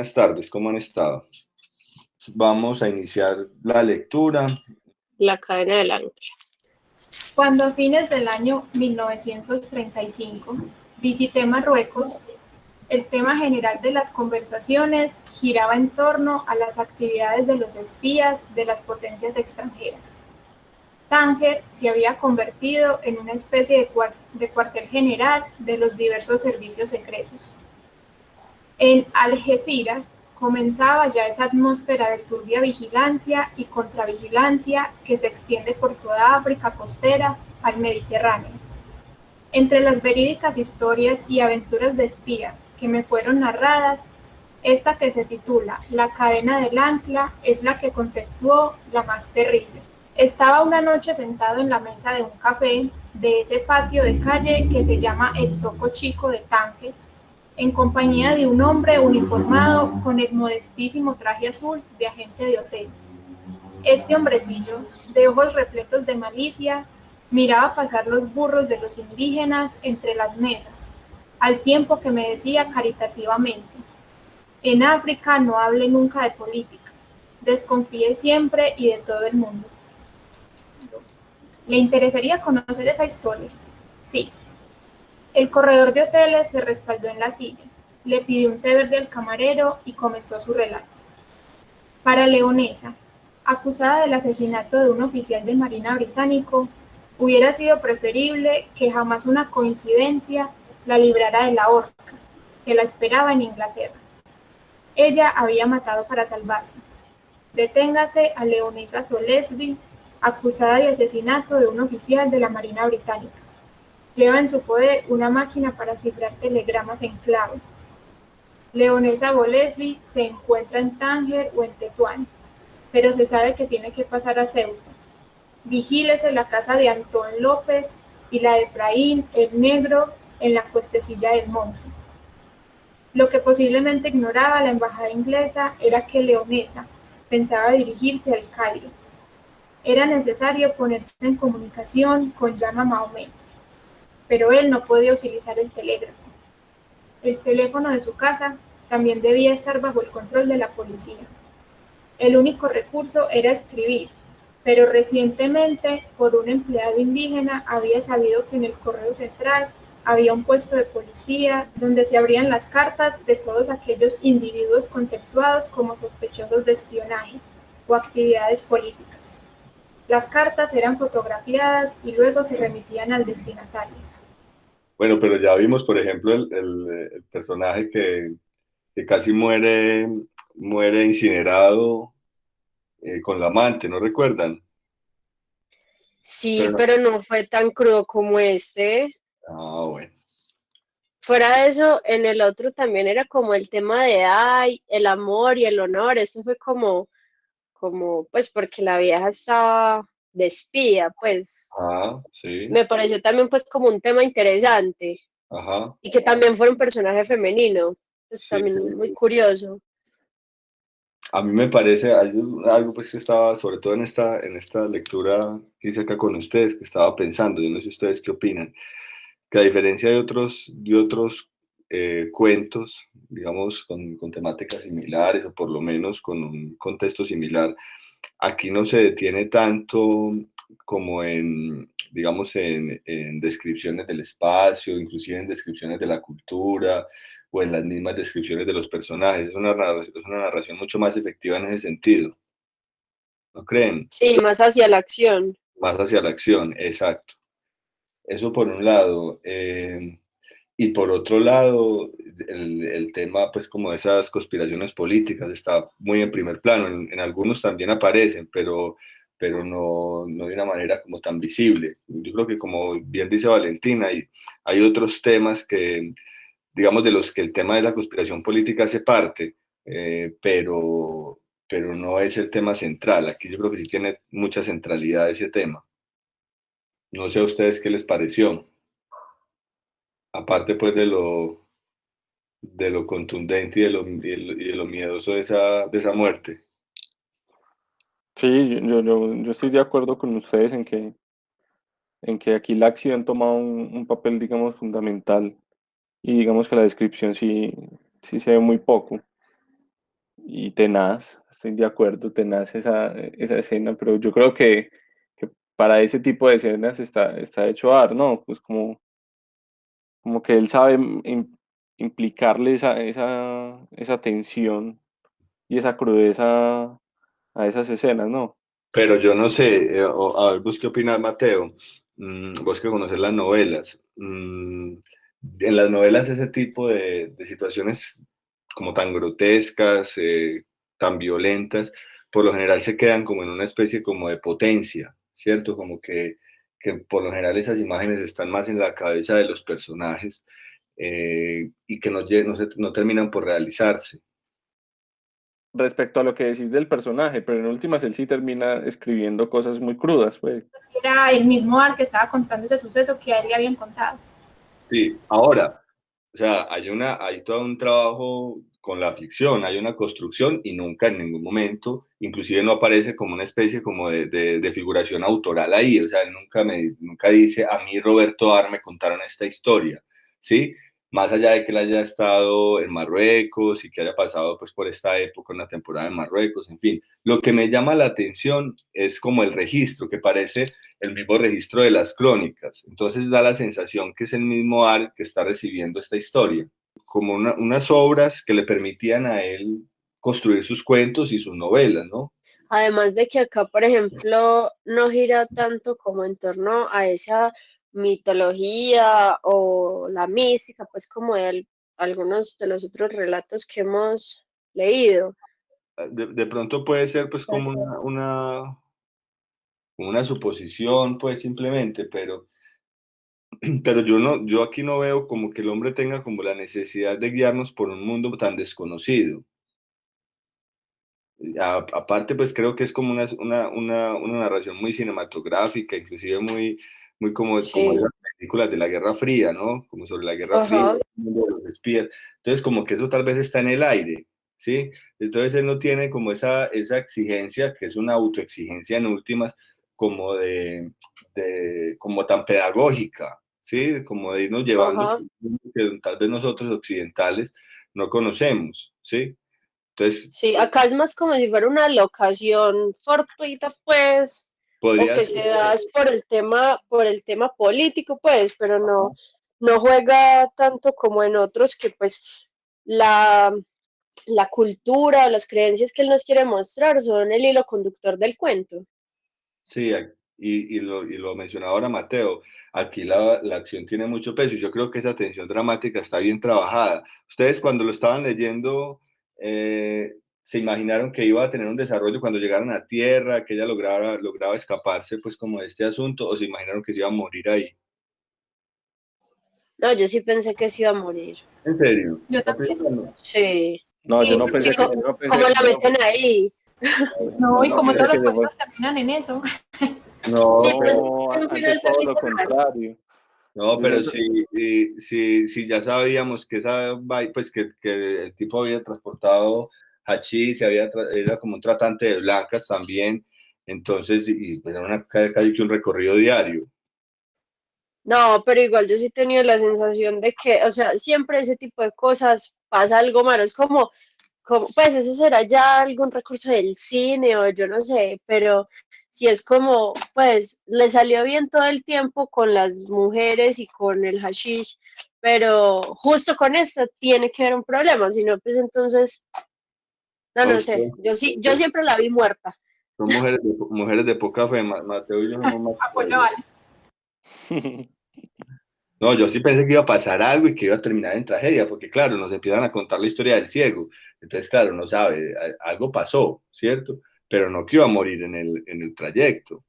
buenas tardes, ¿cómo han estado? Vamos a iniciar la lectura. La cadena del ancla. Cuando a fines del año 1935 visité Marruecos, el tema general de las conversaciones giraba en torno a las actividades de los espías de las potencias extranjeras. Tánger se había convertido en una especie de cuartel general de los diversos servicios secretos. En Algeciras comenzaba ya esa atmósfera de turbia vigilancia y contravigilancia que se extiende por toda África costera al Mediterráneo. Entre las verídicas historias y aventuras de espías que me fueron narradas, esta que se titula La cadena del ancla es la que conceptuó la más terrible. Estaba una noche sentado en la mesa de un café de ese patio de calle que se llama El Zoco Chico de Tánger, en compañía de un hombre uniformado con el modestísimo traje azul de agente de hotel. Este hombrecillo, de ojos repletos de malicia, miraba pasar los burros de los indígenas entre las mesas, al tiempo que me decía caritativamente: en África no hable nunca de política, desconfíe siempre y de todo el mundo. ¿Le interesaría conocer esa historia? Sí. El corredor de hoteles se respaldó en la silla, le pidió un té verde al camarero y comenzó su relato. Para Leonesa, acusada del asesinato de un oficial de marina británico, hubiera sido preferible que jamás una coincidencia la librara de la horca, que la esperaba en Inglaterra. Ella había matado para salvarse. Deténgase a Leonesa Solesby, acusada de asesinato de un oficial de la marina británica. Lleva en su poder una máquina para cifrar telegramas en clave. Leonesa Bolesby se encuentra en Tánger o en Tetuán, pero se sabe que tiene que pasar a Ceuta. Vigílese la casa de Antón López y la de Efraín el Negro en la cuestecilla del monte. Lo que posiblemente ignoraba la embajada inglesa era que Leonesa pensaba dirigirse al Cairo. Era necesario ponerse en comunicación con Llama Mahomet, pero él no podía utilizar el telégrafo. El teléfono de su casa también debía estar bajo el control de la policía. El único recurso era escribir, pero recientemente, por un empleado indígena, había sabido que en el correo central había un puesto de policía donde se abrían las cartas de todos aquellos individuos conceptuados como sospechosos de espionaje o actividades políticas. Las cartas eran fotografiadas y luego se remitían al destinatario. Bueno, pero ya vimos, por ejemplo, el personaje que casi muere incinerado con la amante, ¿no recuerdan? Sí, pero no fue tan crudo como este. Ah, bueno. Fuera de eso, en el otro también era como el tema de ay, el amor y el honor. Eso fue como, pues porque la vieja estaba de espía, pues. Ah, sí. Me pareció también pues como un tema interesante. Ajá. Y que también fuera un personaje femenino. Pues Sí. también muy curioso. A mí me parece algo pues que estaba, sobre todo en esta lectura que hice acá con ustedes, que estaba pensando, yo no sé ustedes qué opinan, que a diferencia de otros cuentos, digamos, con temáticas similares o por lo menos con un contexto similar, aquí no se detiene tanto como digamos, en descripciones del espacio, inclusive en descripciones de la cultura o en las mismas descripciones de los personajes. Es una narración mucho más efectiva en ese sentido, ¿no creen? Sí, más hacia la acción. Más hacia la acción, exacto. Eso por un lado. Y por otro lado, el tema, pues como de esas conspiraciones políticas está muy en primer plano. En algunos también aparecen, pero no de una manera como tan visible. Yo creo que como bien dice Valentina, hay otros temas que, digamos, de los que el tema de la conspiración política hace parte, pero no es el tema central. Aquí yo creo que sí tiene mucha centralidad ese tema. No sé a ustedes qué les pareció. Aparte pues de lo contundente y de lo miedoso de esa muerte. Sí, yo estoy de acuerdo con ustedes en que aquí la acción toma un papel, digamos, fundamental y digamos que la descripción sí se ve muy poco. y tenaz, estoy de acuerdo, tenaz esa escena, pero yo creo que para ese tipo de escenas está hecho dar, ¿no? Pues como que él sabe implicarle esa tensión y esa crudeza a esas escenas, ¿no? Pero yo no sé, a ver, vos qué opinas, Mateo. Vos que conoces las novelas. En las novelas ese tipo de situaciones como tan grotescas, tan violentas, por lo general se quedan como en una especie como de potencia, ¿cierto? Como que por lo general esas imágenes están más en la cabeza de los personajes, y que no terminan por realizarse. Respecto a lo que decís del personaje, pero en últimas él sí termina escribiendo cosas muy crudas, pues. Era el mismo Ar que estaba contando ese suceso que a él le habían contado. Sí, ahora, o sea, hay todo un trabajo con la ficción, hay una construcción y nunca en ningún momento, inclusive no aparece como una especie como de figuración autoral ahí, o sea, él nunca dice, a mí Roberto Ar me contaron esta historia, ¿sí? Más allá de que él haya estado en Marruecos y que haya pasado pues por esta época, una temporada en Marruecos, en fin. Lo que me llama la atención es como el registro, que parece el mismo registro de las crónicas. Entonces da la sensación que es el mismo Ar que está recibiendo esta historia, como unas obras que le permitían a él construir sus cuentos y sus novelas, ¿no? Además de que acá, por ejemplo, no gira tanto como en torno a esa mitología o la mística, pues como de algunos de los otros relatos que hemos leído. De pronto puede ser pues como una suposición, pues simplemente, pero yo aquí no veo como que el hombre tenga como la necesidad de guiarnos por un mundo tan desconocido. Aparte, pues creo que es como una narración muy cinematográfica, inclusive muy como de Sí, las películas de la Guerra Fría, ¿no? Como sobre la Guerra Fría, ajá, el mundo de los espías. Entonces, como que eso tal vez está en el aire, ¿sí? Entonces, él no tiene como esa exigencia, que es una autoexigencia en últimas, como como tan pedagógica, ¿sí? Como de irnos llevando ajá. que tal vez nosotros occidentales no conocemos, ¿sí? Entonces, Sí, acá es más como si fuera una locación fortuita, pues, o podría que ser. se da es por el tema político, pues, pero no juega tanto como en otros que, pues, la, la cultura o las creencias que él nos quiere mostrar son el hilo conductor del cuento. Sí, y lo mencionaba ahora Mateo, aquí la acción tiene mucho peso y yo creo que esa tensión dramática está bien trabajada. Ustedes cuando lo estaban leyendo, se imaginaron que iba a tener un desarrollo cuando llegaran a tierra, que ella lograba escaparse pues como de este asunto, o se imaginaron que se iba a morir ahí. No, yo sí pensé que se iba a morir. ¿En serio? Yo ¿Está también. pensando? Sí. No, yo Sí, no porque pensé que, yo no ¿Cómo pensé, la meten ahí? no, y no como pensé todos que los se fue. cuentos terminan en eso. Sí, No, pues pero, No, un antes final todo feliz lo para él. contrario. no, Yo pero siempre, si ya sabíamos que pues que el tipo había transportado hachís, era como un tratante de blancas también, entonces, y pues era casi que un recorrido diario. No, pero igual yo sí he tenido la sensación de que, o sea, siempre ese tipo de cosas pasa algo malo. Es como, pues eso será ya algún recurso del cine o yo no sé, pero si es como, pues le salió bien todo el tiempo con las mujeres y con el hashish, pero justo con esto tiene que haber un problema, si no, pues entonces, no, No, no sé, yo siempre la vi muerta. son mujeres de poca fe, Mateo y yo somos más Apoyo fuertes. vale. No, yo sí pensé que iba a pasar algo y que iba a terminar en tragedia, porque claro, nos empiezan a contar la historia del ciego. Entonces, claro, no sabe, algo pasó, ¿cierto? Pero no que iba a morir en el trayecto.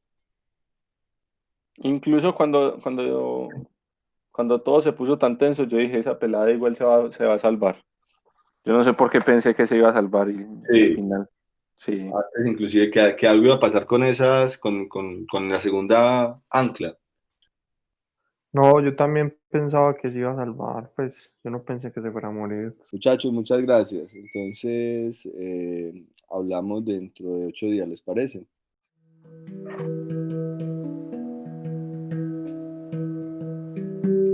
incluso cuando todo se puso tan tenso, yo dije, esa pelada igual se va a salvar. Yo no sé por qué pensé que se iba a salvar y al Sí, final, sí. antes inclusive que algo iba a pasar con la segunda ancla. No, yo también pensaba que se iba a salvar, pues yo no pensé que se fuera a morir. Muchachos, muchas gracias. Entonces, hablamos dentro de 8 días, ¿les parece?